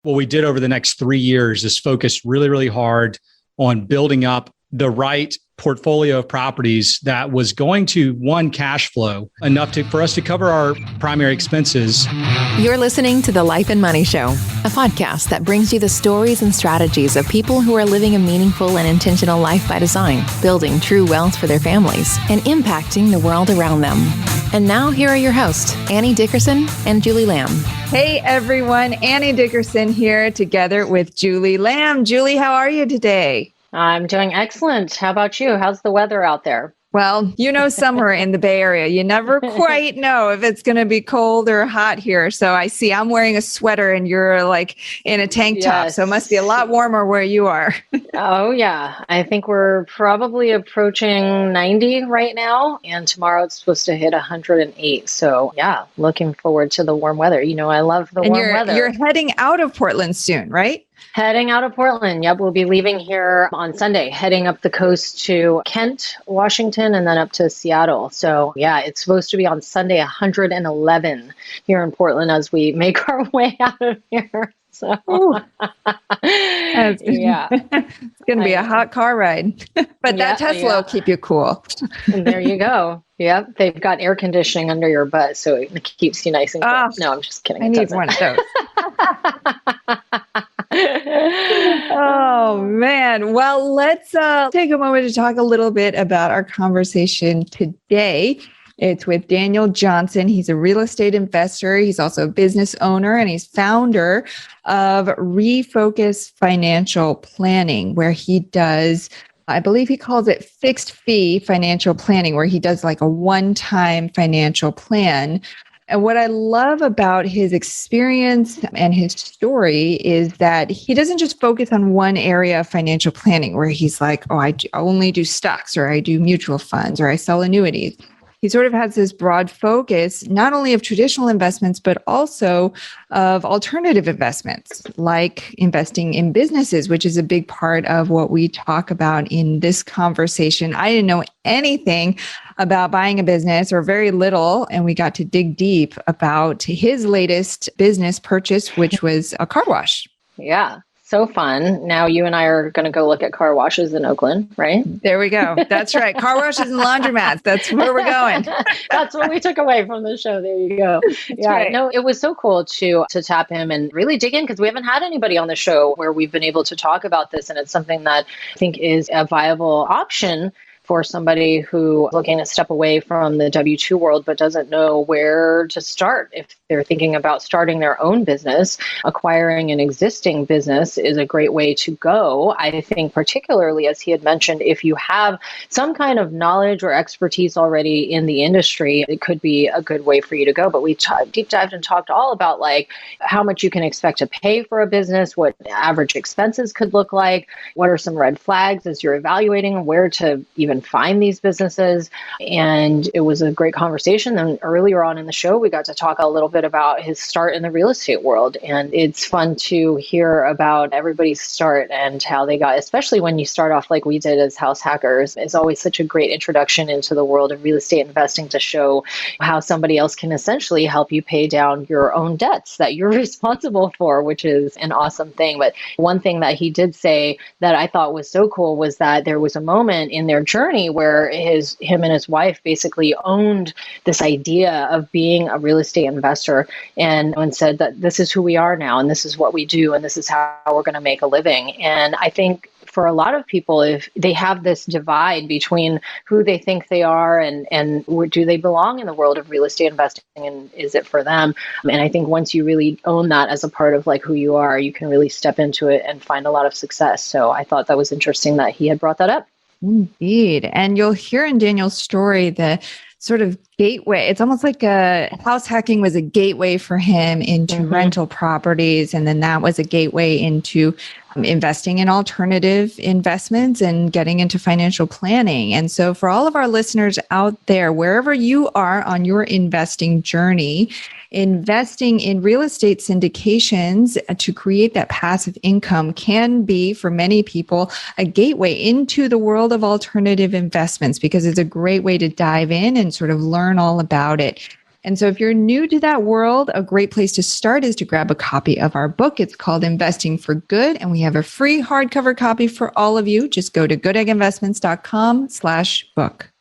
what we did over the next 3 years is focus really, really hard on building up the right portfolio of properties that was going to, one, cash flow enough for us to cover our primary expenses. You're listening to The Life and Money Show, a podcast that brings you the stories and strategies of people who are living a meaningful and intentional life by design, building true wealth for their families, and impacting the world around them. And now here are your hosts, Annie Dickerson and Julie Lamb. Hey everyone, Annie Dickerson here together with Julie Lamb. Julie, how are you today? I'm doing excellent. How about you? How's the weather out there? Well, you know, summer in the Bay Area, you never quite know if it's going to be cold or hot here. So I see I'm wearing a sweater and you're like in a tank top. Yes. So it must be a lot warmer where you are. Oh, yeah. I think we're probably approaching 90 right now. And tomorrow it's supposed to hit 108. So yeah, looking forward to the warm weather. You know, I love the warm weather. You're heading out of Portland soon, right? Heading out of Portland. Yep. We'll be leaving here on Sunday, heading up the coast to Kent, Washington, and then up to Seattle. So yeah, it's supposed to be on Sunday, 111 here in Portland as we make our way out of here. So yeah, it's going to be a hot car ride, but that Tesla will keep you cool. And there you go. Yep. They've got air conditioning under your butt, so it keeps you nice and cool. No, I'm just kidding. I need one of those. Oh, man. Well, let's take a moment to talk a little bit about our conversation today. It's with Daniel Johnson. He's a real estate investor. He's also a business owner, and he's founder of Refocus Financial Planning, where he does, I believe he calls it fixed fee financial planning, where he does like a one-time financial plan. And what I love about his experience and his story is that he doesn't just focus on one area of financial planning where he's like, oh, I only do stocks, or I do mutual funds, or I sell annuities. He sort of has this broad focus, not only of traditional investments, but also of alternative investments, like investing in businesses, which is a big part of what we talk about in this conversation. I didn't know anything about buying a business, or very little, and we got to dig deep about his latest business purchase, which was a car wash. Yeah. So fun. Now you and I are going to go look at car washes in Oakland, right? There we go. That's right. Car washes and laundromats. That's where we're going. That's what we took away from the show. There you go. Yeah. Right. No, it was so cool to tap him and really dig in, because we haven't had anybody on the show where we've been able to talk about this. And it's something that I think is a viable option for somebody who is looking to step away from the W-2 world, but doesn't know where to start. If they're thinking about starting their own business, acquiring an existing business is a great way to go. I think particularly, as he had mentioned, if you have some kind of knowledge or expertise already in the industry, it could be a good way for you to go. But we deep dived and talked all about like how much you can expect to pay for a business, what average expenses could look like, what are some red flags as you're evaluating where to even find these businesses. And it was a great conversation. And earlier on in the show, we got to talk a little bit about his start in the real estate world. And it's fun to hear about everybody's start and how they got, especially when you start off like we did as house hackers. It's always such a great introduction into the world of real estate investing to show how somebody else can essentially help you pay down your own debts that you're responsible for, which is an awesome thing. But one thing that he did say that I thought was so cool was that there was a moment in their journey where him and his wife basically owned this idea of being a real estate investor and said that this is who we are now, and this is what we do, and this is how we're going to make a living. And I think for a lot of people, if they have this divide between who they think they are and do they belong in the world of real estate investing, and is it for them? And I think once you really own that as a part of like who you are, you can really step into it and find a lot of success. So I thought that was interesting that he had brought that up. Indeed. And you'll hear in Daniel's story the sort of gateway. It's almost like house hacking was a gateway for him into rental properties. And then that was a gateway into investing in alternative investments and getting into financial planning. And so for all of our listeners out there, wherever you are on your investing journey, investing in real estate syndications to create that passive income can be, for many people, a gateway into the world of alternative investments, because it's a great way to dive in and sort of learn all about it. And so if you're new to that world, a great place to start is to grab a copy of our book. It's called Investing for Good, and we have a free hardcover copy for all of you. Just go to goodegginvestments.com/book.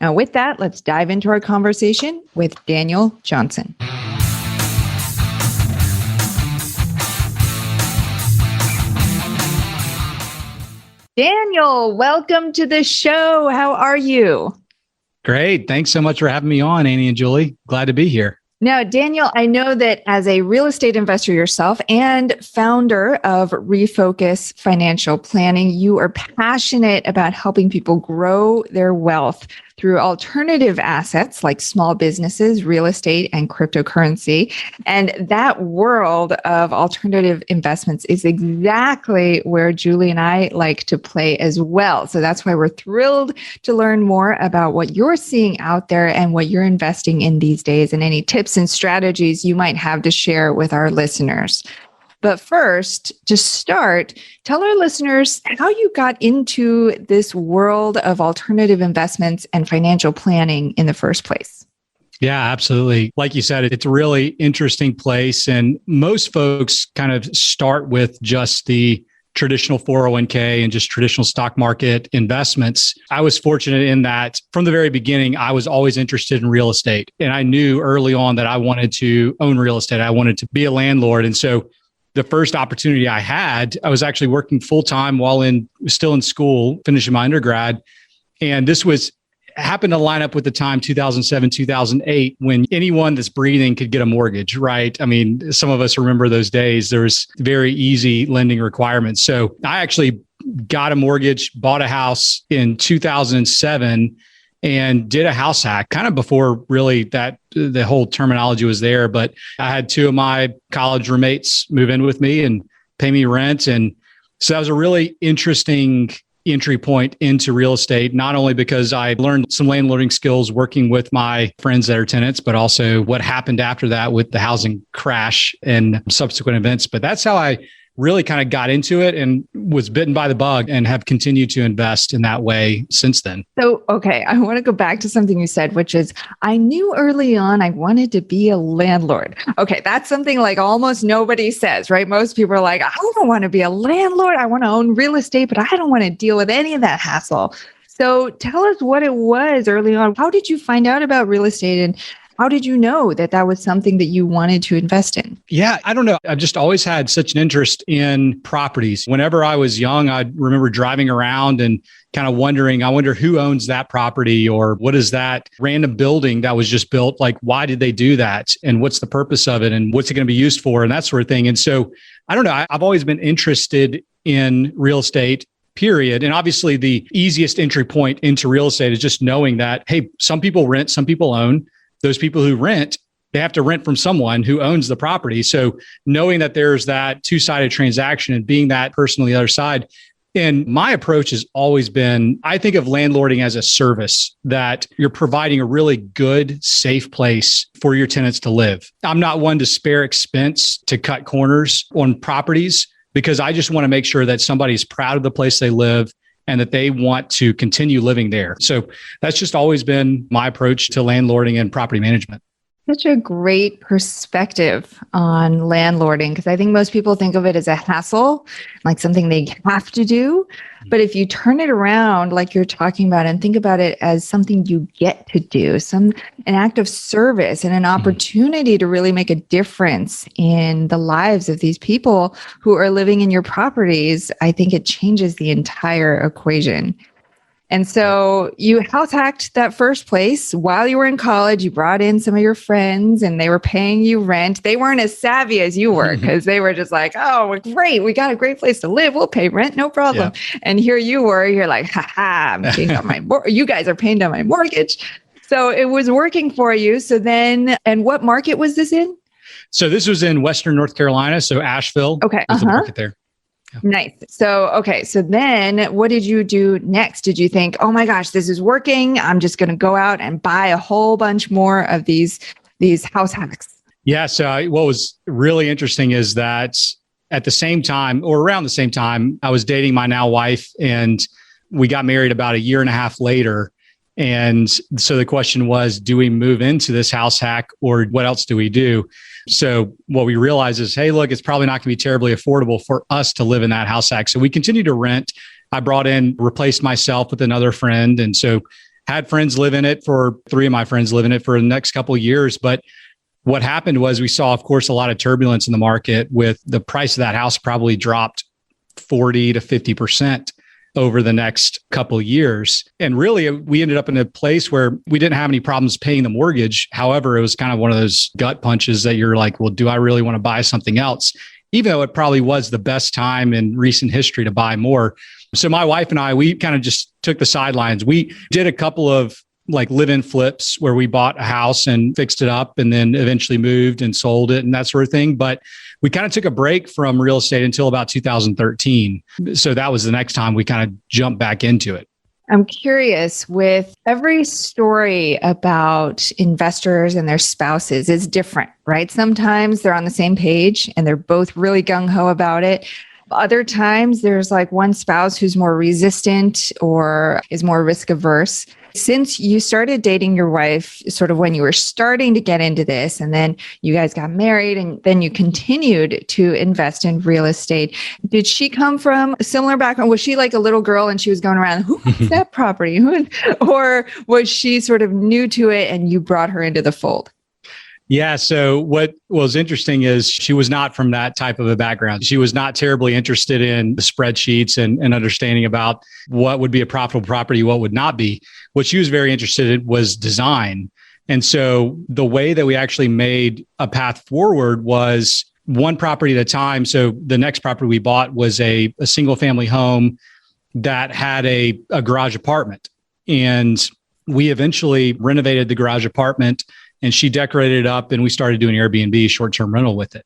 Now, with that, let's dive into our conversation with Daniel Johnson. Daniel, welcome to the show. How are you? Great. Thanks so much for having me on, Annie and Julie. Glad to be here. Now, Daniel, I know that as a real estate investor yourself and founder of Refocus Financial Planning, you are passionate about helping people grow their wealth through alternative assets like small businesses, real estate, and cryptocurrency. And that world of alternative investments is exactly where Julie and I like to play as well. So that's why we're thrilled to learn more about what you're seeing out there and what you're investing in these days, and any tips and strategies you might have to share with our listeners. But first, to start, tell our listeners how you got into this world of alternative investments and financial planning in the first place. Yeah, absolutely. Like you said, it's a really interesting place. And most folks kind of start with just the traditional 401k and just traditional stock market investments. I was fortunate in that from the very beginning, I was always interested in real estate. And I knew early on that I wanted to own real estate. I wanted to be a landlord. And so the first opportunity I had, I was actually working full-time while still in school, finishing my undergrad. And this happened to line up with the time, 2007, 2008, when anyone that's breathing could get a mortgage, right? I mean, some of us remember those days. There was very easy lending requirements. So I actually got a mortgage, bought a house in 2007, and did a house hack kind of before really the whole terminology was there. But I had two of my college roommates move in with me and pay me rent. And so that was a really interesting entry point into real estate, not only because I learned some landlording skills working with my friends that are tenants, but also what happened after that with the housing crash and subsequent events. But that's how I really kind of got into it and was bitten by the bug and have continued to invest in that way since then. So, okay, I want to go back to something you said, which is I knew early on I wanted to be a landlord. Okay, that's something like almost nobody says, right? Most people are like, I don't want to be a landlord. I want to own real estate, but I don't want to deal with any of that hassle. So tell us what it was early on. How did you find out about real estate, and how did you know that that was something that you wanted to invest in? Yeah, I don't know. I've just always had such an interest in properties. Whenever I was young, I remember driving around and kind of wondering, I wonder who owns that property, or what is that random building that was just built? Like, why did they do that? And what's the purpose of it? And what's it going to be used for? And that sort of thing. And so I don't know. I've always been interested in real estate, period. And obviously the easiest entry point into real estate is just knowing that, hey, some people rent, some people own. Those people who rent, they have to rent from someone who owns the property. So knowing that there's that two-sided transaction and being that person on the other side. And my approach has always been, I think of landlording as a service, that you're providing a really good, safe place for your tenants to live. I'm not one to spare expense to cut corners on properties, because I just want to make sure that somebody's proud of the place they live and that they want to continue living there. So that's just always been my approach to landlording and property management. Such a great perspective on landlording, because I think most people think of it as a hassle, like something they have to do. But if you turn it around, like you're talking about, and think about it as something you get to do, an act of service and an opportunity to really make a difference in the lives of these people who are living in your properties, I think it changes the entire equation. And so you house hacked that first place while you were in college. You brought in some of your friends and they were paying you rent. They weren't as savvy as you were, because they were just like, oh, great. We got a great place to live. We'll pay rent. No problem. Yeah. And here you were, you're like, I'm paying down you guys are paying down my mortgage. So it was working for you. So then, and what market was this in? So this was in Western North Carolina. So Asheville. Okay. Was the market there. Nice. So, okay. So then what did you do next? Did you think, oh my gosh, this is working. I'm just going to go out and buy a whole bunch more of these house hacks? Yeah. So what was really interesting is that at the same time, or around the same time, I was dating my now wife, and we got married about a year and a half later. And so the question was, do we move into this house hack or what else do we do? So what we realized is, hey, look, it's probably not going to be terribly affordable for us to live in that house hack. So we continued to rent. I replaced myself with another friend. And so had friends live in it for 3 of my friends live in it for the next couple of years. But what happened was we saw, of course, a lot of turbulence in the market with the price of that house probably dropped 40 to 50% over the next couple of years. And really, we ended up in a place where we didn't have any problems paying the mortgage. However, it was kind of one of those gut punches that you're like, well, do I really want to buy something else? Even though it probably was the best time in recent history to buy more. So my wife and I, we kind of just took the sidelines. We did a couple of like live-in flips where we bought a house and fixed it up and then eventually moved and sold it and that sort of thing. But we kind of took a break from real estate until about 2013. So that was the next time we kind of jumped back into it. I'm curious, with every story about investors and their spouses is different, right? Sometimes they're on the same page and they're both really gung-ho about it. Other times there's like one spouse who's more resistant or is more risk averse. Since you started dating your wife sort of when you were starting to get into this, and then you guys got married and then you continued to invest in real estate, did she come from a similar background? Was she like a little girl and she was going around, who owns that property? Or was she sort of new to it and you brought her into the fold? Yeah. So what was interesting is she was not from that type of a background. She was not terribly interested in the spreadsheets and understanding about what would be a profitable property, what would not be. What she was very interested in was design. And so the way that we actually made a path forward was one property at a time. So the next property we bought was a single family home that had a garage apartment. And we eventually renovated the garage apartment and she decorated it up and we started doing Airbnb short-term rental with it.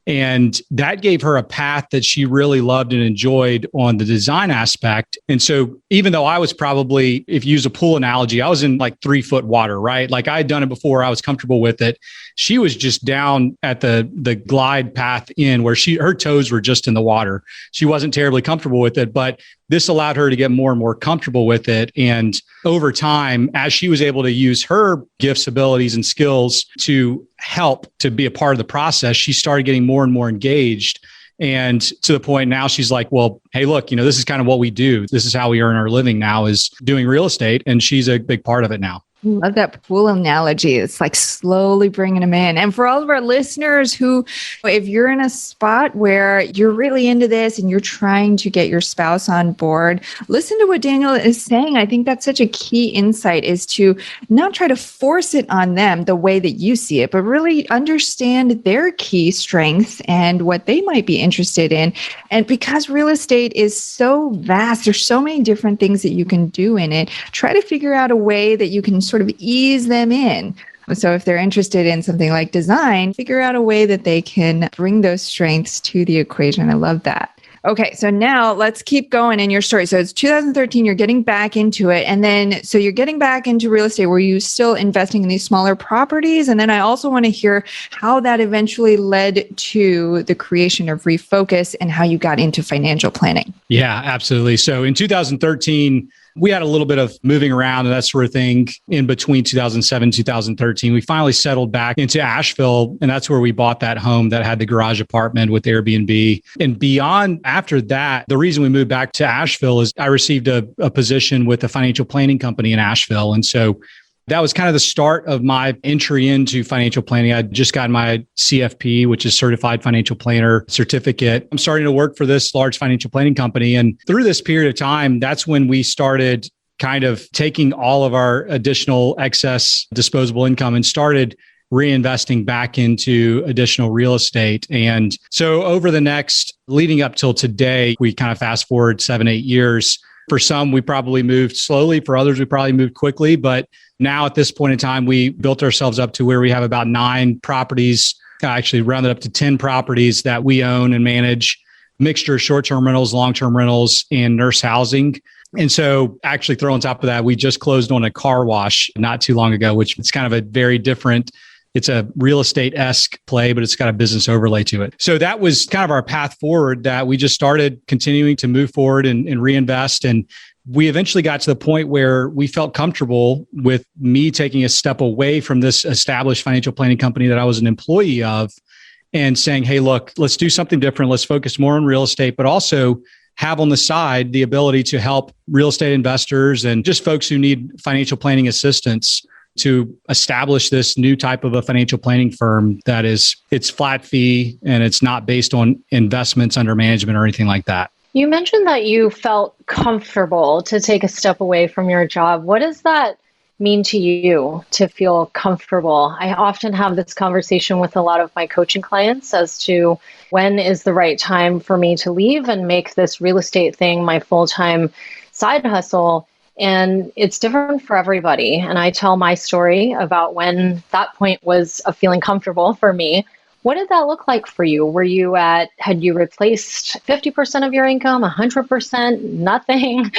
And that gave her a path that she really loved and enjoyed on the design aspect. And so even though I was probably, if you use a pool analogy, I was in like 3-foot water, right? Like I had done it before, I was comfortable with it. She was just down at the glide path in where her toes were just in the water. She wasn't terribly comfortable with it, but this allowed her to get more and more comfortable with it. And over time, as she was able to use her gifts, abilities, and skills to help to be a part of the process, she started getting more and more engaged. And to the point now she's like, well, hey, look, this is kind of what we do. This is how we earn our living now, is doing real estate. And she's a big part of it now. I love that pool analogy. It's like slowly bringing them in. And for all of our listeners who, if you're in a spot where you're really into this and you're trying to get your spouse on board, listen to what Daniel is saying. I think that's such a key insight, is to not try to force it on them the way that you see it, but really understand their key strengths and what they might be interested in. And because real estate is so vast, there's so many different things that you can do in it, try to figure out a way that you can sort of ease them in. So if they're interested in something like design, figure out a way that they can bring those strengths to the equation. I love that. Okay, so now let's keep going in your story. So it's 2013, you're getting back into it. And then, so you're getting back into real estate. Were you still investing in these smaller properties? And then I also want to hear how that eventually led to the creation of Refocus and how you got into financial planning. Yeah, absolutely. So in 2013, we had a little bit of moving around and that sort of thing in between 2007 and 2013. We finally settled back into Asheville, and that's where we bought that home that had the garage apartment with Airbnb. And beyond after that, the reason we moved back to Asheville is I received a position with a financial planning company in Asheville. And so that was kind of the start of my entry into financial planning. I just got my CFP, which is Certified Financial Planner certificate. I'm starting to work for this large financial planning company. And through this period of time, that's when we started kind of taking all of our additional excess disposable income and started reinvesting back into additional real estate. And so over the next, leading up till today, we kind of fast forward 7-8 years. For some, we probably moved slowly. For others, we probably moved quickly. But now at this point in time, we built ourselves up to where we have about 9 properties, actually rounded up to 10 properties that we own and manage, mixture of short-term rentals, long-term rentals, and nurse housing. And so actually throw on top of that, we just closed on a car wash not too long ago, which is kind of a very different, it's a real estate-esque play, but it's got a business overlay to it. So that was kind of our path forward, that we just started continuing to move forward and reinvest. And we eventually got to the point where we felt comfortable with me taking a step away from this established financial planning company that I was an employee of and saying, hey, look, let's do something different. Let's focus more on real estate, but also have on the side the ability to help real estate investors and just folks who need financial planning assistance to establish this new type of a financial planning firm that it's flat fee and it's not based on investments under management or anything like that. You mentioned that you felt comfortable to take a step away from your job. What does that mean to you to feel comfortable? I often have this conversation with a lot of my coaching clients as to when is the right time for me to leave and make this real estate thing my full-time side hustle. And it's different for everybody. And I tell my story about when that point was of feeling comfortable for me. What did that look like for you? Had you replaced 50% of your income, 100%, nothing?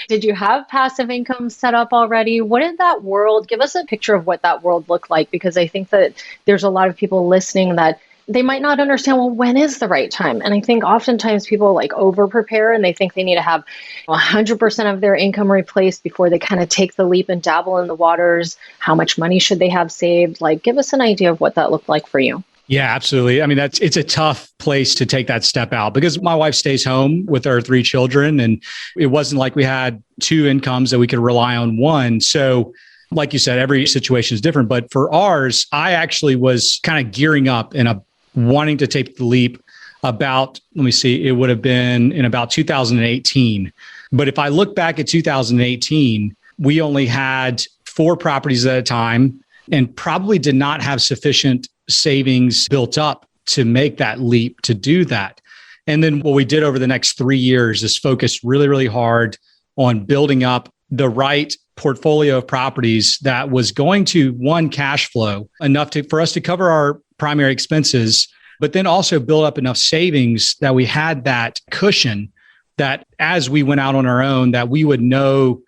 Did you have passive income set up already? What did that world, give us a picture of what that world looked like? Because I think that there's a lot of people listening that they might not understand, well, when is the right time? And I think oftentimes people over prepare and they think they need to have 100% of their income replaced before they kind of take the leap and dabble in the waters. How much money should they have saved? Give us an idea of what that looked like for you. Yeah, absolutely. I mean, it's a tough place to take that step out because my wife stays home with our 3 children and it wasn't like we had 2 incomes that we could rely on one. So like you said, every situation is different. But for ours, I actually was kind of gearing up and wanting to take the leap it would have been in about 2018. But if I look back at 2018, we only had 4 properties at a time and probably did not have sufficient savings built up to make that leap to do that. And then what we did over the next 3 years is focus really, really hard on building up the right portfolio of properties that was going to, one, cash flow enough for us to cover our primary expenses, but then also build up enough savings that we had that cushion that as we went out on our own, that we would know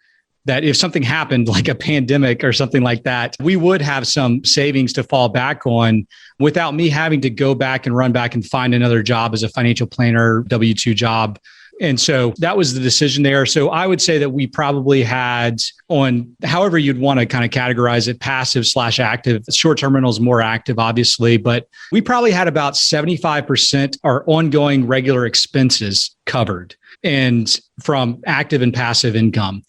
that if something happened, like a pandemic or something like that, we would have some savings to fall back on without me having to go back and run back and find another job as a financial planner, W-2 job. And so that was the decision there. So I would say that we probably had on however you'd want to kind of categorize it, passive/active. Short-term rental is more active, obviously, but we probably had about 75% our ongoing regular expenses covered and from active and passive income.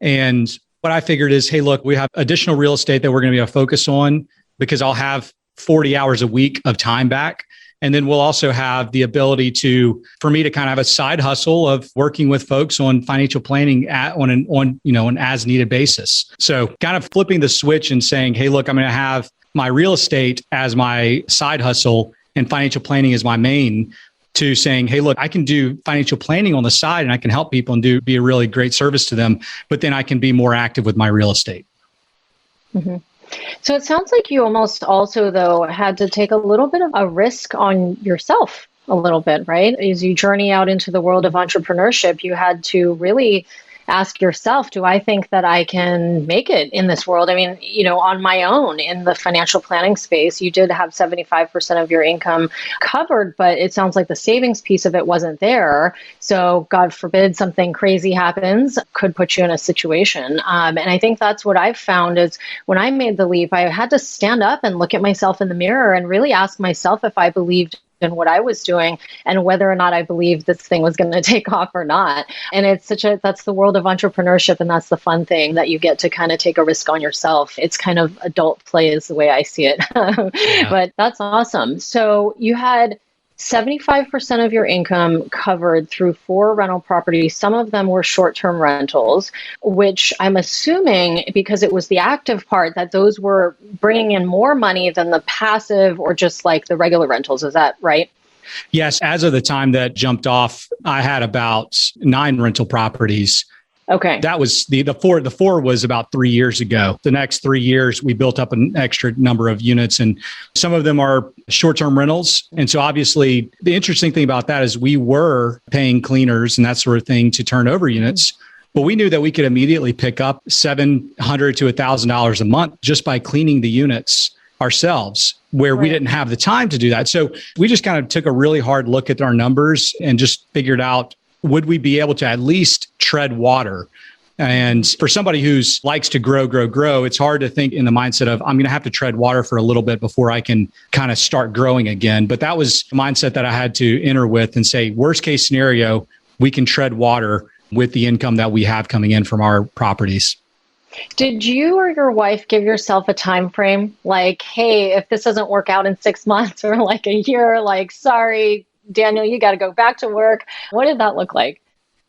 And what I figured is, hey, look, we have additional real estate that we're going to be able to focus on because I'll have 40 hours a week of time back. And then we'll also have the ability for me to kind of have a side hustle of working with folks on financial planning on an as needed basis. So kind of flipping the switch and saying, hey, look, I'm going to have my real estate as my side hustle and financial planning as my main, to saying, hey, look, I can do financial planning on the side and I can help people and be a really great service to them, but then I can be more active with my real estate. Mm-hmm. So it sounds like you almost also, though, had to take a little bit of a risk on yourself a little bit, right? As you journey out into the world of entrepreneurship, you had to really ask yourself, do I think that I can make it in this world? I mean, on my own in the financial planning space, you did have 75% of your income covered, but it sounds like the savings piece of it wasn't there. So God forbid something crazy happens, could put you in a situation. And I think that's what I've found is when I made the leap, I had to stand up and look at myself in the mirror and really ask myself if I believed in what I was doing and whether or not I believed this thing was going to take off or not. And that's the world of entrepreneurship. And that's the fun thing that you get to kind of take a risk on yourself. It's kind of adult play is the way I see it. Yeah. But that's awesome. So you had 75% of your income covered through 4 rental properties. Some of them were short-term rentals, which I'm assuming because it was the active part that those were bringing in more money than the passive or just like the regular rentals. Is that right? Yes. As of the time that jumped off, I had about 9 rental properties. Okay. That was the 4 was about 3 years ago. The next 3 years, we built up an extra number of units and some of them are short-term rentals. And so obviously the interesting thing about that is we were paying cleaners and that sort of thing to turn over units, but we knew that we could immediately pick up $700 to $1,000 a month just by cleaning the units ourselves, where we didn't have the time to do that. So we just kind of took a really hard look at our numbers and just figured out would we be able to at least tread water? And for somebody who likes to grow, it's hard to think in the mindset of, I'm going to have to tread water for a little bit before I can kind of start growing again. But that was the mindset that I had to enter with and say, worst case scenario, we can tread water with the income that we have coming in from our properties. Did you or your wife give yourself a time frame? Like, hey, if this doesn't work out in 6 months or like a year, like, sorry, Daniel, you got to go back to work. What did that look like?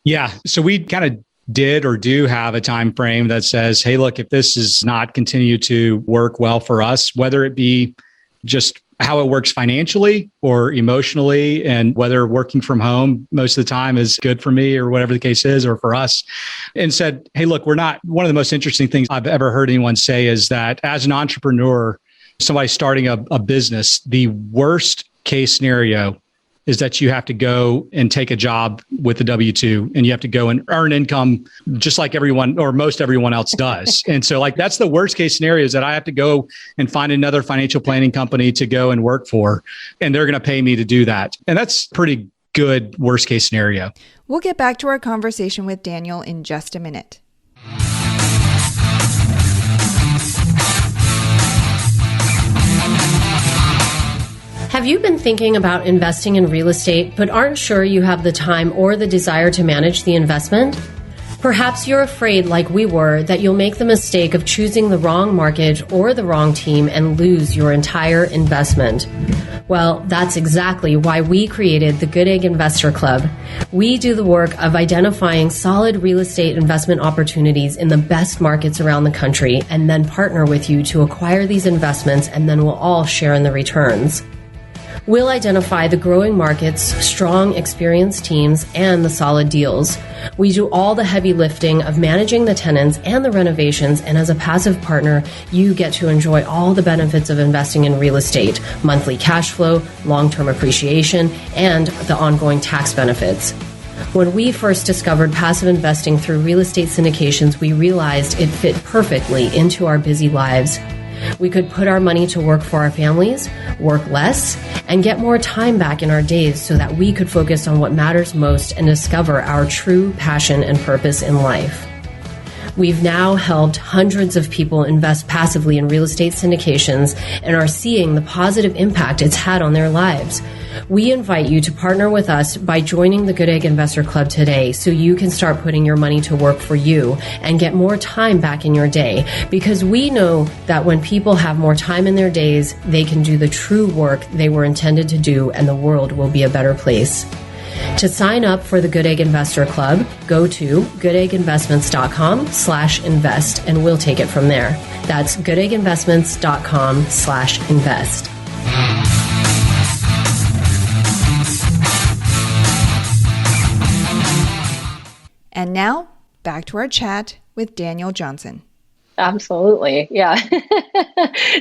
Yeah. So we kind of did or do have a time frame that says, hey, look, if this is not continue to work well for us, whether it be just how it works financially or emotionally, and whether working from home most of the time is good for me or whatever the case is, or for us, and said, hey, look, we're not, one of the most interesting things I've ever heard anyone say is that as an entrepreneur, somebody starting a business, the worst case scenario is that you have to go and take a job with the W-2 and you have to go and earn income just like everyone or most everyone else does. And so like, that's the worst case scenario, is that I have to go and find another financial planning company to go and work for, and they're going to pay me to do that. And that's pretty good worst case scenario. We'll get back to our conversation with Daniel in just a minute. Have you been thinking about investing in real estate, but aren't sure you have the time or the desire to manage the investment? Perhaps you're afraid, like we were, that you'll make the mistake of choosing the wrong market or the wrong team and lose your entire investment. Well, that's exactly why we created the Goodegg Investor Club. We do the work of identifying solid real estate investment opportunities in the best markets around the country, and then partner with you to acquire these investments, and then we'll all share in the returns. We'll identify the growing markets, strong, experienced teams, and the solid deals. We do all the heavy lifting of managing the tenants and the renovations, and as a passive partner, you get to enjoy all the benefits of investing in real estate: monthly cash flow, long-term appreciation, and the ongoing tax benefits. When we first discovered passive investing through real estate syndications, we realized it fit perfectly into our busy lives. We could put our money to work for our families, work less, and get more time back in our days so that we could focus on what matters most and discover our true passion and purpose in life. We've now helped hundreds of people invest passively in real estate syndications and are seeing the positive impact it's had on their lives. We invite you to partner with us by joining the Goodegg Investor Club today so you can start putting your money to work for you and get more time back in your day, because we know that when people have more time in their days, they can do the true work they were intended to do, and the world will be a better place. To sign up for the Goodegg Investor Club, go to goodegginvestments.com/invest and we'll take it from there. That's goodegginvestments.com/invest. And now, back to our chat with Daniel Johnson. Absolutely. Yeah.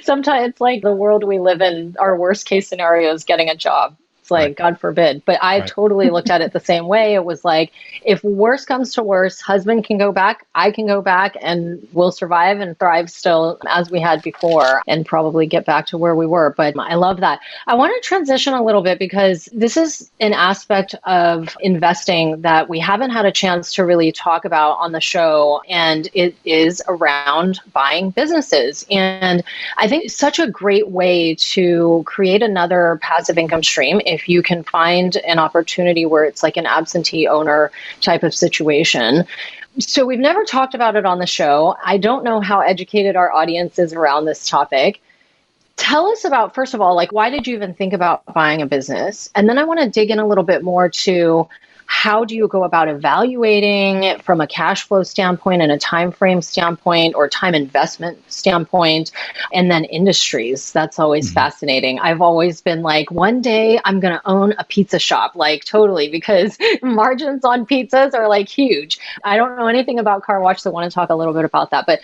Sometimes it's like the world we live in, our worst case scenario is getting a job. It's like, right. God forbid. But I totally looked at it the same way. It was like, if worst comes to worst, husband can go back, I can go back, and we'll survive and thrive still as we had before and probably get back to where we were. But I love that. I want to transition a little bit because this is an aspect of investing that we haven't had a chance to really talk about on the show. And it is around buying businesses. And I think it's such a great way to create another passive income stream if you can find an opportunity where it's like an absentee owner type of situation. So we've never talked about it on the show. I don't know how educated our audience is around this topic. Tell us about, first of all, like, why did you even think about buying a business? And then I want to dig in a little bit more to how do you go about evaluating it from a cash flow standpoint and a time frame standpoint or time investment standpoint, and then industries. That's always fascinating. I've always been like, one day I'm going to own a pizza shop, like totally, because margins on pizzas are like huge. I don't know anything about car wash, so I want to talk a little bit about that. But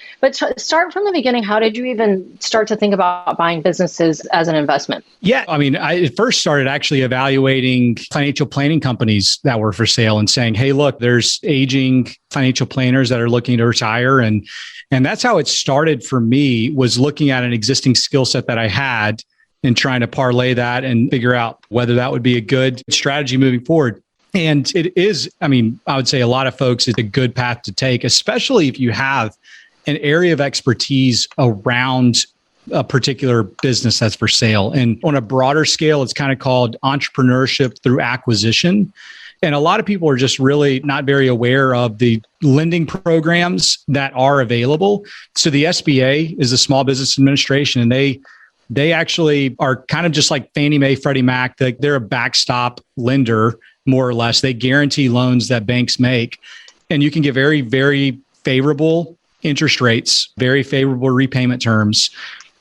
start from the beginning. How did you even start to think about buying businesses as an investment? Yeah, I mean, I first started actually evaluating financial planning companies that were for sale and saying, hey, look, there's aging financial planners that are looking to retire. And that's how it started for me, was looking at an existing skill set that I had and trying to parlay that and figure out whether that would be a good strategy moving forward. And it is, I mean, I would say a lot of folks, it's a good path to take, especially if you have an area of expertise around a particular business that's for sale. And on a broader scale, it's kind of called entrepreneurship through acquisition. And a lot of people are just really not very aware of the lending programs that are available. So the SBA is the Small Business Administration, and they actually are kind of just like Fannie Mae, Freddie Mac. They're a backstop lender, more or less. They guarantee loans that banks make, and you can get very, very favorable interest rates, very favorable repayment terms.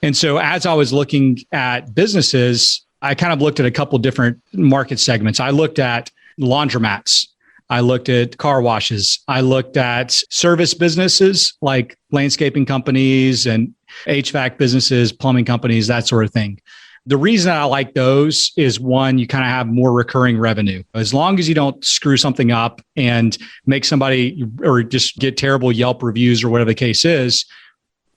And so as I was looking at businesses, I kind of looked at a couple different market segments. I looked at laundromats. I looked at car washes. I looked at service businesses like landscaping companies and HVAC businesses, plumbing companies, that sort of thing. The reason I like those is, one, you kind of have more recurring revenue. As long as you don't screw something up and make somebody or just get terrible Yelp reviews or whatever the case is,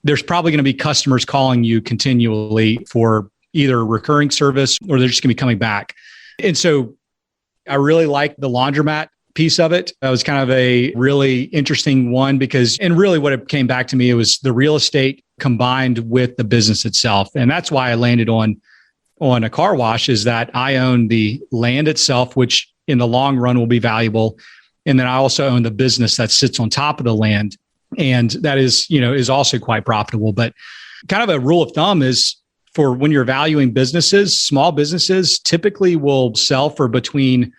there's probably going to be customers calling you continually for either recurring service or they're just going to be coming back. And so I really like the laundromat piece of it. That was kind of a really interesting one because, and really what it came back to me, it was the real estate combined with the business itself. And that's why I landed on a car wash, is that I own the land itself, which in the long run will be valuable. And then I also own the business that sits on top of the land. And that is also quite profitable. But kind of a rule of thumb is, for when you're valuing businesses, small businesses typically will sell for between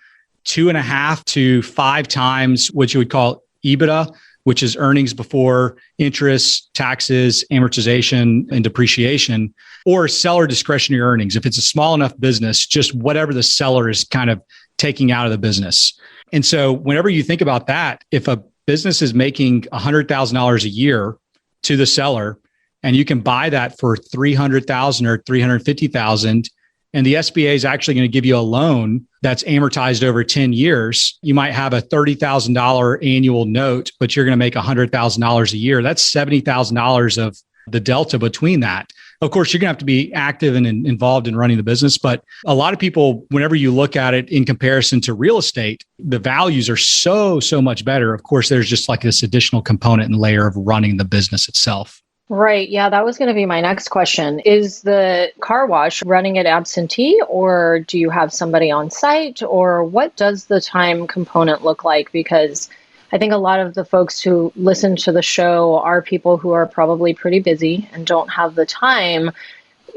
2.5 to 5 times what you would call EBITDA, which is earnings before interest, taxes, amortization, and depreciation, or seller discretionary earnings. If it's a small enough business, just whatever the seller is kind of taking out of the business. And so whenever you think about that, if a business is making $100,000 a year to the seller, and you can buy that for $300,000 or $350,000, and the SBA is actually going to give you a loan that's amortized over 10 years. You might have a $30,000 annual note, but you're going to make $100,000 a year. That's $70,000 of the delta between that. Of course, you're going to have to be active and involved in running the business. But a lot of people, whenever you look at it in comparison to real estate, the values are so much better. Of course, there's just like this additional component and layer of running the business itself. Right. Yeah, that was going to be my next question. Is the car wash running it absentee, or do you have somebody on site, or what does the time component look like? Because I think a lot of the folks who listen to the show are people who are probably pretty busy and don't have the time.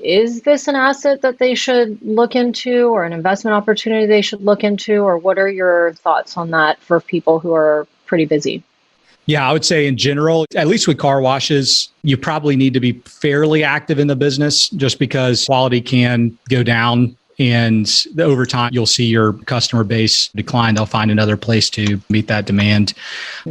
Is this an asset that they should look into, or an investment opportunity they should look into, or what are your thoughts on that for people who are pretty busy? Yeah, I would say in general, at least with car washes, you probably need to be fairly active in the business, just because quality can go down. And over time, you'll see your customer base decline. They'll find another place to meet that demand.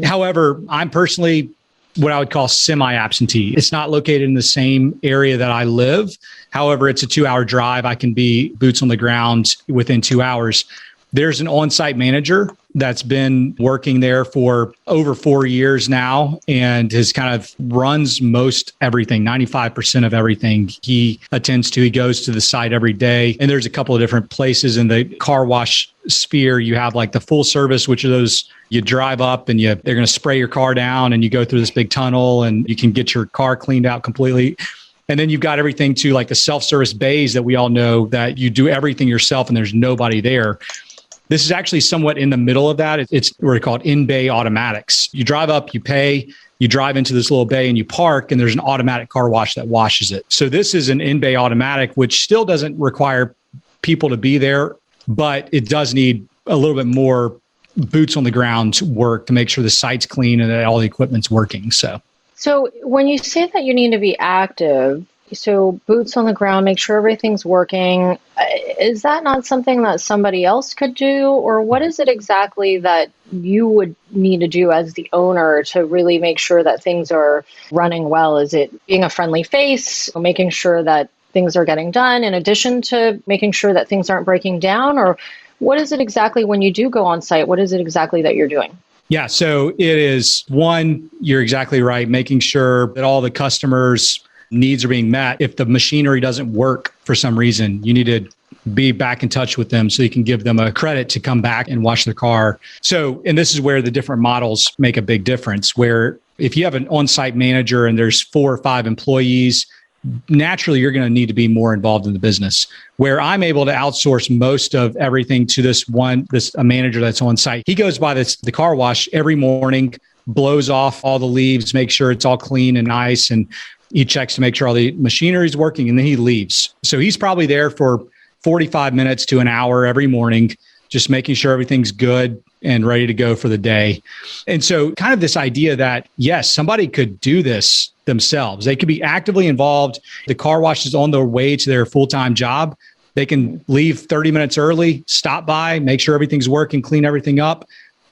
However, I'm personally what I would call semi-absentee. It's not located in the same area that I live. However, it's a 2-hour drive. I can be boots on the ground within 2 hours. There's an on-site manager that's been working there for over 4 years now and has kind of runs most everything, 95% of everything he attends to. He goes to the site every day. And there's a couple of different places in the car wash sphere. You have like the full service, which are those you drive up and they're going to spray your car down and you go through this big tunnel and you can get your car cleaned out completely. And then you've got everything to like the self-service bays that we all know that you do everything yourself and there's nobody there. This is actually somewhat in the middle of that. It's what we call in-bay automatics. You drive up, you pay, you drive into this little bay and you park, and there's an automatic car wash that washes it. So this is an in-bay automatic, which still doesn't require people to be there, but it does need a little bit more boots on the ground work to make sure the site's clean and that all the equipment's working. So when you say that you need to be active, so boots on the ground, make sure everything's working. Is that not something that somebody else could do? Or what is it exactly that you would need to do as the owner to really make sure that things are running well? Is it being a friendly face, making sure that things are getting done in addition to making sure that things aren't breaking down? Or what is it exactly when you do go on site? What is it exactly that you're doing? Yeah, so it is, one, you're exactly right, making sure that all the customers' needs are being met. If the machinery doesn't work for some reason, you need to be back in touch with them so you can give them a credit to come back and wash their car. So, and this is where the different models make a big difference, where if you have an on-site manager and there's 4 or 5 employees, naturally you're going to need to be more involved in the business. Where I'm able to outsource most of everything to a manager that's on site. He goes by the car wash every morning, blows off all the leaves, make sure it's all clean and nice, and he checks to make sure all the machinery is working, and then he leaves. So he's probably there for 45 minutes to an hour every morning, just making sure everything's good and ready to go for the day. And so kind of this idea that, yes, somebody could do this themselves. They could be actively involved. The car wash is on their way to their full-time job. They can leave 30 minutes early, stop by, make sure everything's working, clean everything up,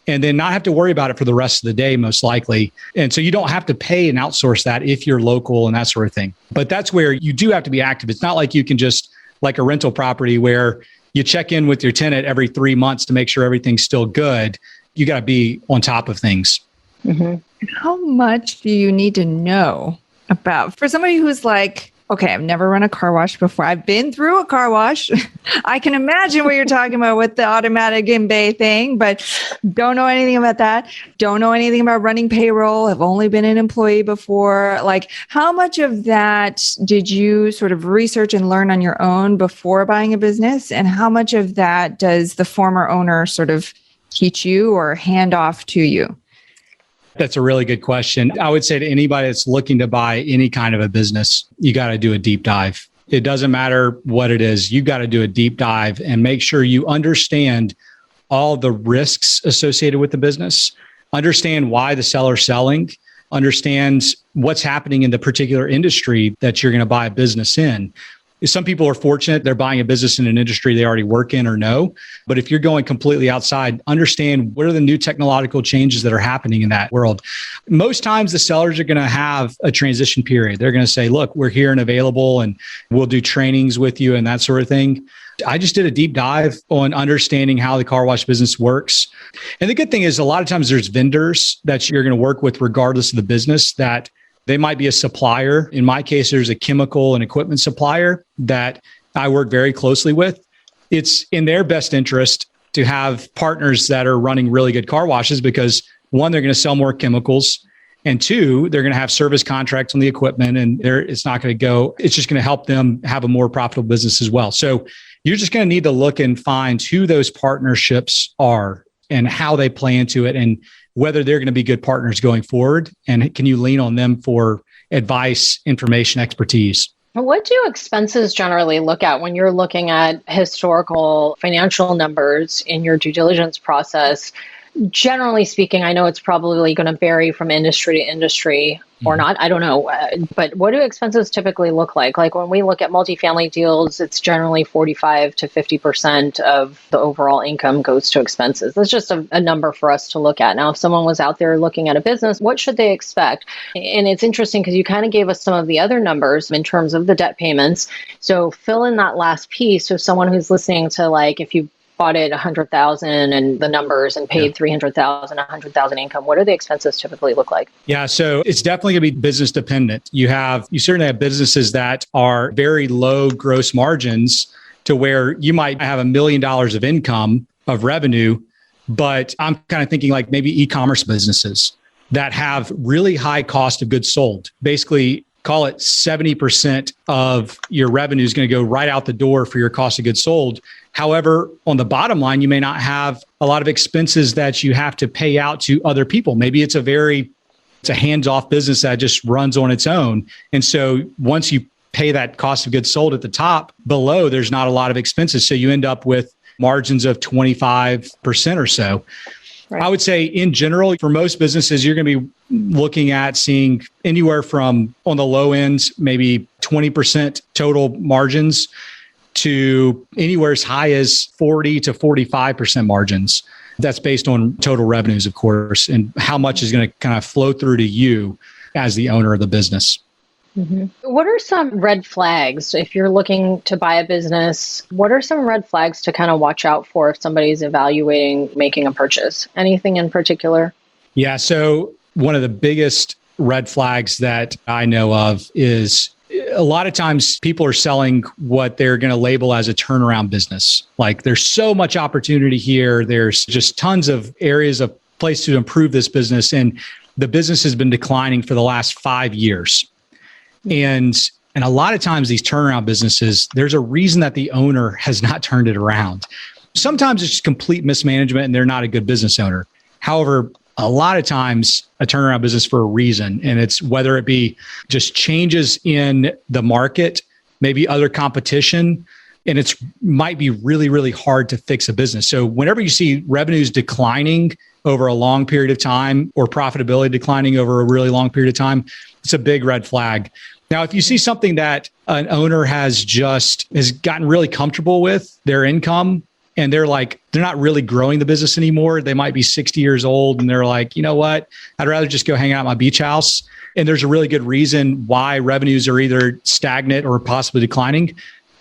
and then not have to worry about it for the rest of the day, most likely. And so you don't have to pay and outsource that if you're local and that sort of thing. But that's where you do have to be active. It's not like you can just, like a rental property where you check in with your tenant every 3 months to make sure everything's still good. You got to be on top of things. Mm-hmm. How much do you need to know about, for somebody who's like, okay, I've never run a car wash before. I've been through a car wash. I can imagine what you're talking about with the automatic in-bay thing, but don't know anything about that. Don't know anything about running payroll. Have only been an employee before. Like, how much of that did you sort of research and learn on your own before buying a business? And how much of that does the former owner sort of teach you or hand off to you? That's a really good question. I would say to anybody that's looking to buy any kind of a business, you got to do a deep dive. It doesn't matter what it is. You got to do a deep dive and make sure you understand all the risks associated with the business, understand why the seller's selling, understand what's happening in the particular industry that you're going to buy a business in. Some people are fortunate. They're buying a business in an industry they already work in or know. But if you're going completely outside, understand what are the new technological changes that are happening in that world. Most times the sellers are going to have a transition period. They're going to say, look, we're here and available and we'll do trainings with you and that sort of thing. I just did a deep dive on understanding how the car wash business works. And the good thing is a lot of times there's vendors that you're going to work with regardless of the business that they might be a supplier. In my case, there's a chemical and equipment supplier that I work very closely with. It's in their best interest to have partners that are running really good car washes because one, they're going to sell more chemicals. And two, they're going to have service contracts on the equipment and it's not going to go, it's just going to help them have a more profitable business as well. So you're just going to need to look and find who those partnerships are and how they play into it and whether they're going to be good partners going forward. And can you lean on them for advice, information, expertise? What do expenses generally look at when you're looking at historical financial numbers in your due diligence process? Generally speaking, I know it's probably going to vary from industry to industry or not. I don't know. But what do expenses typically look like? Like when we look at multifamily deals, it's generally 45 to 50% of the overall income goes to expenses. That's just a number for us to look at. Now, if someone was out there looking at a business, what should they expect? And it's interesting because you kind of gave us some of the other numbers in terms of the debt payments. So fill in that last piece. So someone who's listening to, like, if you bought it $100,000 and the numbers and paid $300,000, $100,000 income, what do the expenses typically look like? Yeah, so it's definitely going to be business dependent. You certainly have businesses that are very low gross margins to where you might have $1 million of income of revenue, but I'm kind of thinking like maybe e-commerce businesses that have really high cost of goods sold. Basically, call it 70% of your revenue is going to go right out the door for your cost of goods sold. However, on the bottom line, you may not have a lot of expenses that you have to pay out to other people. Maybe it's a hands-off business that just runs on its own. And so once you pay that cost of goods sold at the top, below, there's not a lot of expenses. So you end up with margins of 25% or so. Right. I would say in general, for most businesses, you're going to be looking at seeing anywhere from on the low end, maybe 20% total margins to anywhere as high as 40 to 45% margins. That's based on total revenues, of course, and how much is going to kind of flow through to you as the owner of the business. Mm-hmm. What are some red flags if you're looking to buy a business? What are some red flags to kind of watch out for if somebody's evaluating making a purchase? Anything in particular? Yeah. So one of the biggest red flags that I know of is a lot of times people are selling what they're going to label as a turnaround business. Like there's so much opportunity here. There's just tons of areas of place to improve this business. And the business has been declining for the last 5 years. And a lot of times these turnaround businesses, there's a reason that the owner has not turned it around. Sometimes it's just complete mismanagement and they're not a good business owner. However, a lot of times a turnaround business for a reason, and it's whether it be just changes in the market, maybe other competition, and it's might be really, really hard to fix a business. So whenever you see revenues declining over a long period of time or profitability declining over a really long period of time, it's a big red flag. Now, if you see something that an owner has gotten really comfortable with their income, and they're not really growing the business anymore. They might be 60 years old and they're like, you know what? I'd rather just go hang out at my beach house. And there's a really good reason why revenues are either stagnant or possibly declining.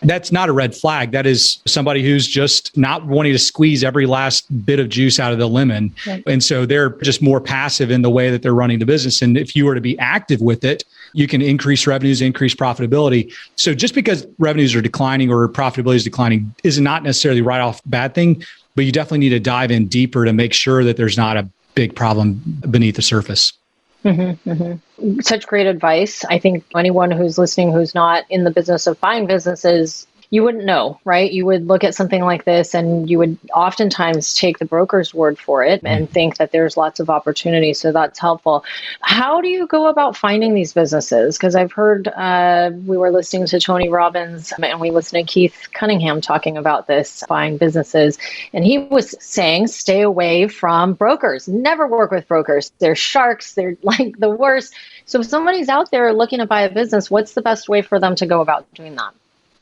That's not a red flag. That is somebody who's just not wanting to squeeze every last bit of juice out of the lemon. Right. And so they're just more passive in the way that they're running the business. And if you were to be active with it, you can increase revenues, increase profitability. So just because revenues are declining or profitability is declining is not necessarily right off a bad thing, but you definitely need to dive in deeper to make sure that there's not a big problem beneath the surface. Mm-hmm, mm-hmm. Such great advice. I think anyone who's listening who's not in the business of buying businesses, you wouldn't know, right? You would look at something like this and you would oftentimes take the broker's word for it and think that there's lots of opportunity. So that's helpful. How do you go about finding these businesses? Because I've heard, we were listening to Tony Robbins and we listened to Keith Cunningham talking about this, buying businesses. And he was saying, stay away from brokers. Never work with brokers. They're sharks. They're like the worst. So if somebody's out there looking to buy a business, what's the best way for them to go about doing that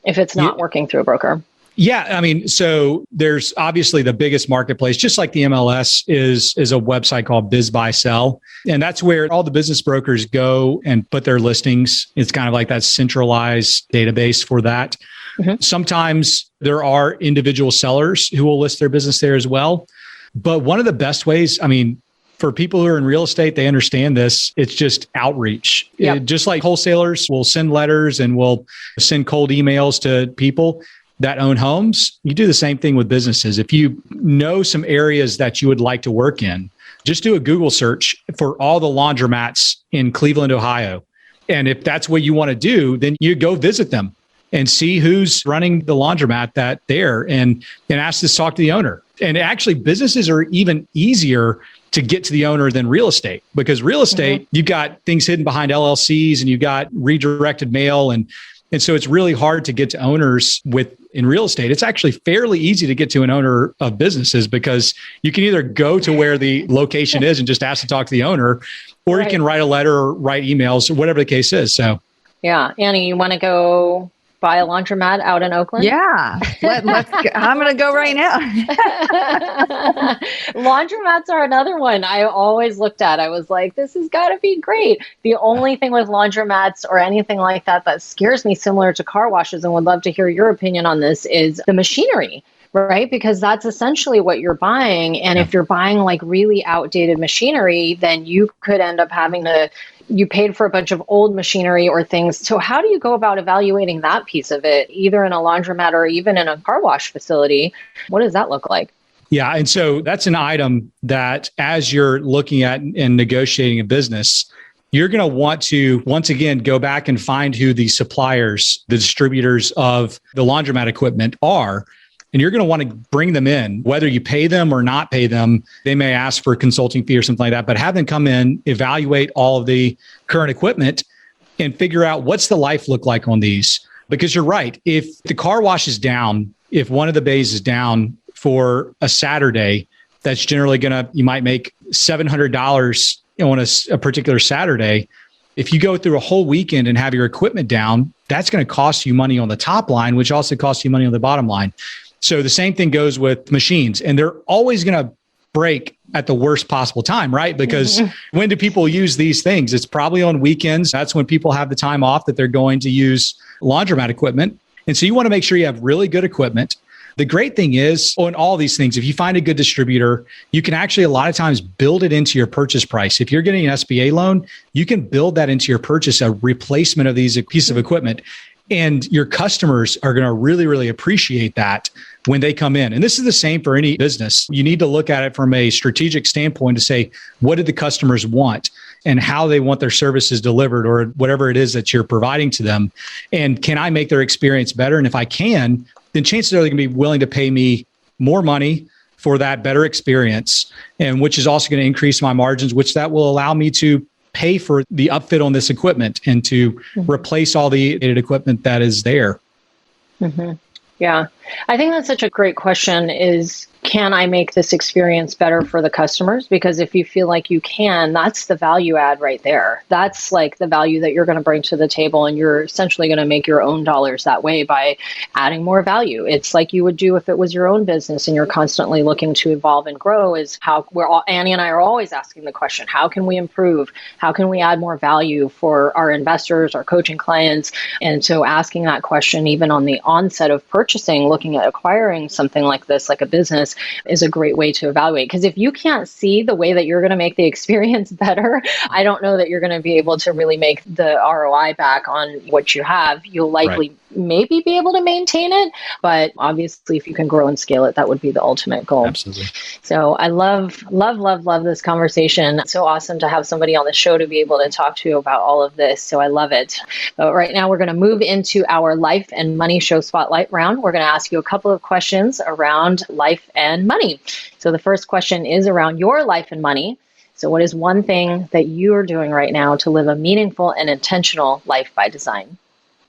if it's not working through a broker? Yeah. I mean, so there's obviously the biggest marketplace, just like the MLS is a website called Biz Buy Sell. And that's where all the business brokers go and put their listings. It's kind of like that centralized database for that. Mm-hmm. Sometimes there are individual sellers who will list their business there as well. But one of the best ways, I mean, for people who are in real estate, they understand this. It's just outreach. Yep. Just like wholesalers will send letters and will send cold emails to people that own homes, you do the same thing with businesses. If you know some areas that you would like to work in, just do a Google search for all the laundromats in Cleveland, Ohio. And if that's what you want to do, then you go visit them and see who's running the laundromat that there and ask to talk to the owner. And actually, businesses are even easier to get to the owner than real estate, because real estate, you've got things hidden behind LLCs and you've got redirected mail. And so it's really hard to get to owners in real estate. It's actually fairly easy to get to an owner of businesses because you can either go to where the location is and just ask to talk to the owner, or you can write a letter or write emails or whatever the case is. So, yeah. Annie, you want to go buy a laundromat out in Oakland? Yeah. Let's go. I'm going to go right now. Laundromats are another one I always looked at. I was like, this has got to be great. The only thing with laundromats or anything like that scares me, similar to car washes, and would love to hear your opinion on this, is the machinery. Right? Because that's essentially what you're buying. And if you're buying like really outdated machinery, then you could end up you paid for a bunch of old machinery or things. So how do you go about evaluating that piece of it, either in a laundromat or even in a car wash facility? What does that look like? Yeah. And so that's an item that as you're looking at and negotiating a business, you're going to want to, once again, go back and find who the suppliers, the distributors of the laundromat equipment are. And you're going to want to bring them in, whether you pay them or not pay them. They may ask for a consulting fee or something like that, but have them come in, evaluate all of the current equipment and figure out what's the life look like on these. Because you're right. If the car wash is down, if one of the bays is down for a Saturday, that's generally you might make $700 on a particular Saturday. If you go through a whole weekend and have your equipment down, that's going to cost you money on the top line, which also costs you money on the bottom line. So the same thing goes with machines, and they're always going to break at the worst possible time, right? Because when do people use these things? It's probably on weekends. That's when people have the time off that they're going to use laundromat equipment. And so you want to make sure you have really good equipment. The great thing is on all these things, if you find a good distributor, you can actually a lot of times build it into your purchase price. If you're getting an SBA loan, you can build that into your purchase, a replacement of these pieces of equipment. And your customers are going to really, really appreciate that when they come in. And this is the same for any business. You need to look at it from a strategic standpoint to say, what do the customers want and how they want their services delivered or whatever it is that you're providing to them. And can I make their experience better? And if I can, then chances are they're going to be willing to pay me more money for that better experience, and which is also going to increase my margins, which that will allow me to pay for the upfit on this equipment and to replace all the equipment that is there. Mm-hmm. Yeah. I think that's such a great question is, can I make this experience better for the customers? Because if you feel like you can, that's the value add right there. That's like the value that you're going to bring to the table. And you're essentially going to make your own dollars that way by adding more value. It's like you would do if it was your own business and you're constantly looking to evolve and grow. Is how Annie and I are always asking the question, how can we improve? How can we add more value for our investors, our coaching clients? And so asking that question, even on the onset of purchasing, looking at acquiring something like this, like a business, is a great way to evaluate. Because if you can't see the way that you're going to make the experience better, I don't know that you're going to be able to really make the ROI back on what you have. You'll likely maybe be able to maintain it, but obviously if you can grow and scale it, that would be the ultimate goal. Absolutely. So I love this conversation. It's so awesome to have somebody on the show to be able to talk to you about all of this. So I love it. But right now we're going to move into our Life and Money Show Spotlight round. We're going to ask you a couple of questions around life and money. So the first question is around your life and money. So what is one thing that you are doing right now to live a meaningful and intentional life by design?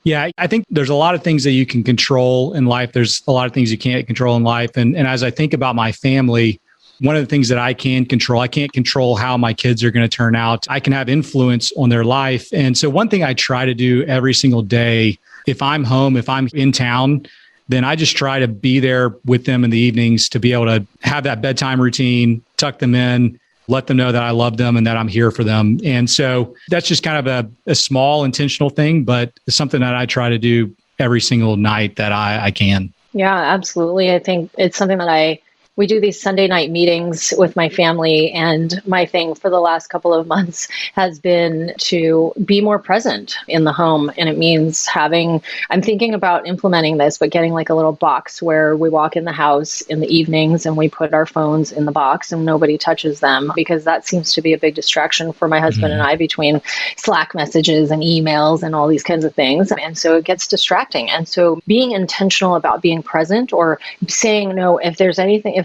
Yeah, I think there's a lot of things that you can control in life. There's a lot of things you can't control in life. And as I think about my family, one of the things that I can control, I can't control how my kids are going to turn out. I can have influence on their life. And so one thing I try to do every single day, if I'm home, if I'm in town, then I just try to be there with them in the evenings to be able to have that bedtime routine, tuck them in, let them know that I love them and that I'm here for them. And so that's just kind of a small intentional thing, but it's something that I try to do every single night that I can. Yeah, absolutely. I think it's something that we do these Sunday night meetings with my family, and my thing for the last couple of months has been to be more present in the home. And it means I'm thinking about implementing this, but getting like a little box where we walk in the house in the evenings and we put our phones in the box and nobody touches them, because that seems to be a big distraction for my husband and I between Slack messages and emails and all these kinds of things. And so it gets distracting. And so being intentional about being present or saying no, if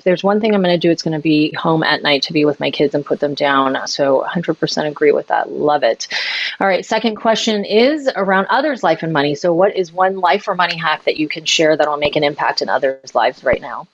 there's one thing I'm going to do, it's going to be home at night to be with my kids and put them down. So 100% agree with that. Love it. All right. Second question is around others' life and money. So what is one life or money hack that you can share that will make an impact in others' lives right now?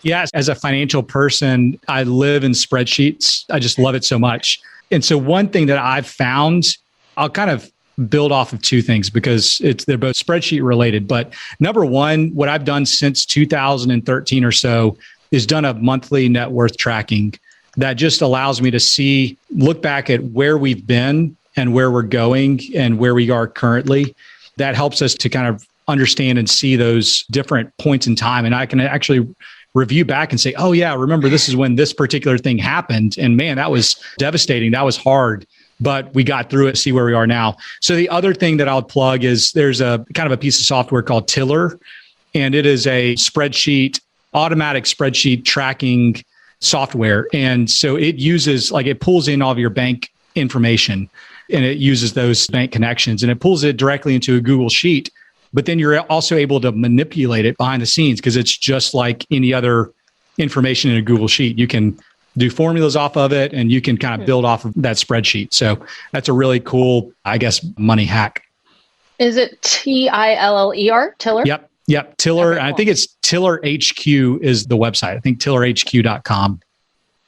Yes. As a financial person, I live in spreadsheets. I just love it so much. And so one thing that I've found, I'll kind of build off of two things because they're both spreadsheet related. But number one, what I've done since 2013 or so is done a monthly net worth tracking that just allows me to look back at where we've been and where we're going and where we are currently. That helps us to kind of understand and see those different points in time. And I can actually review back and say, oh yeah, remember this is when this particular thing happened. And man, that was devastating. That was hard, but we got through it, see where we are now. So the other thing that I'll plug is there's a kind of a piece of software called Tiller, and it is a automatic spreadsheet tracking software. And so it pulls in all of your bank information and it uses those bank connections and it pulls it directly into a Google Sheet. But then you're also able to manipulate it behind the scenes because it's just like any other information in a Google Sheet. You can do formulas off of it and you can kind of build off of that spreadsheet. So that's a really cool, I guess, money hack. Is it Tiller? Tiller? Yep. Tiller. Okay, cool. I think it's Tiller HQ is the website. I think tillerhq.com.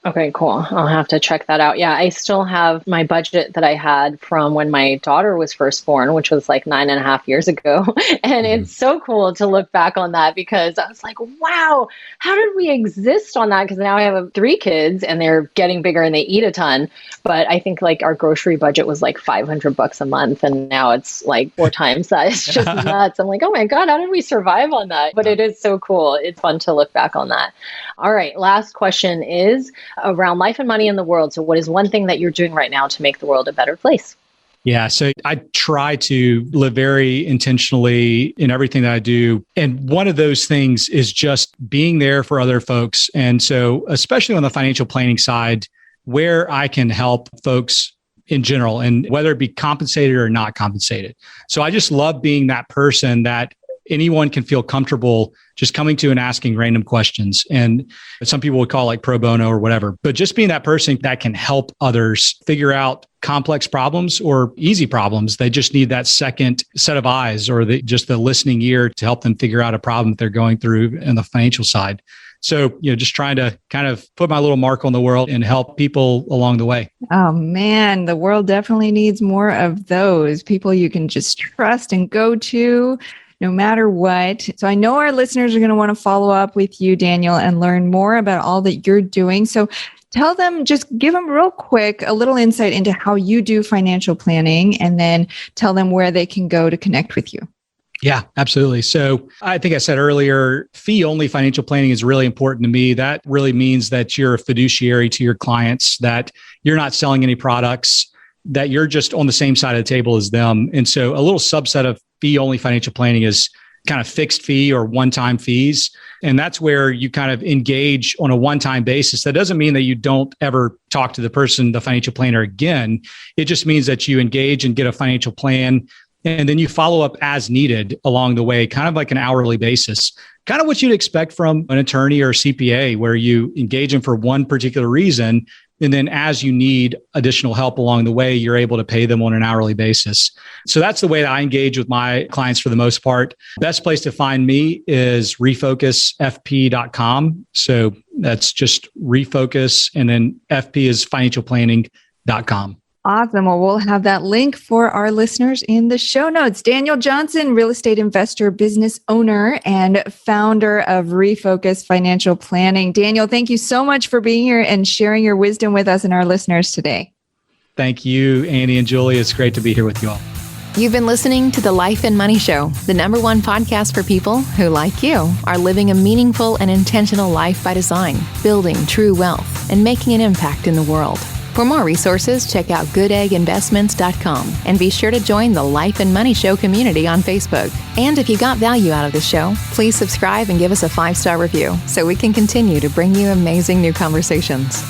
Okay, cool. I'll have to check that out. Yeah, I still have my budget that I had from when my daughter was first born, which was like 9.5 years ago. And it's so cool to look back on that because I was like, wow, how did we exist on that? Because now I have 3 kids and they're getting bigger and they eat a ton. But I think like our grocery budget was like $500 a month. And now it's like 4 times that. It's just nuts. I'm like, oh my God, how did we survive on that? But it is so cool. It's fun to look back on that. All right. Last question is around life and money in the world. So what is one thing that you're doing right now to make the world a better place? Yeah. So I try to live very intentionally in everything that I do. And one of those things is just being there for other folks. And so, especially on the financial planning side, where I can help folks in general, and whether it be compensated or not compensated. So I just love being that person that anyone can feel comfortable just coming to and asking random questions. And some people would call it like pro bono or whatever, but just being that person that can help others figure out complex problems or easy problems. They just need that second set of eyes or just the listening ear to help them figure out a problem that they're going through in the financial side. So, just trying to kind of put my little mark on the world and help people along the way. Oh man, the world definitely needs more of those people you can just trust and go to no matter what. So I know our listeners are going to want to follow up with you, Daniel, and learn more about all that you're doing. So tell them, just give them real quick, a little insight into how you do financial planning, and then tell them where they can go to connect with you. Yeah, absolutely. So I think I said earlier, fee-only financial planning is really important to me. That really means that you're a fiduciary to your clients, that you're not selling any products, that you're just on the same side of the table as them. And so a little subset of fee-only financial planning is kind of fixed fee or one-time fees. And that's where you kind of engage on a one-time basis. That doesn't mean that you don't ever talk to the person, the financial planner again. It just means that you engage and get a financial plan, and then you follow up as needed along the way, kind of like an hourly basis, kind of what you'd expect from an attorney or a CPA, where you engage them for one particular reason. And then as you need additional help along the way, you're able to pay them on an hourly basis. So that's the way that I engage with my clients for the most part. Best place to find me is refocusfp.com. So that's just refocus. And then FP is financialplanning.com. Awesome. Well, we'll have that link for our listeners in the show notes. Daniel Johnson, real estate investor, business owner, and founder of Refocus Financial Planning. Daniel, thank you so much for being here and sharing your wisdom with us and our listeners today. Thank you, Annie and Julie. It's great to be here with you all. You've been listening to The Life and Money Show, the #1 podcast for people who, like you, are living a meaningful and intentional life by design, building true wealth, and making an impact in the world. For more resources, check out goodegginvestments.com and be sure to join the Life and Money Show community on Facebook. And if you got value out of the show, please subscribe and give us a 5-star review so we can continue to bring you amazing new conversations.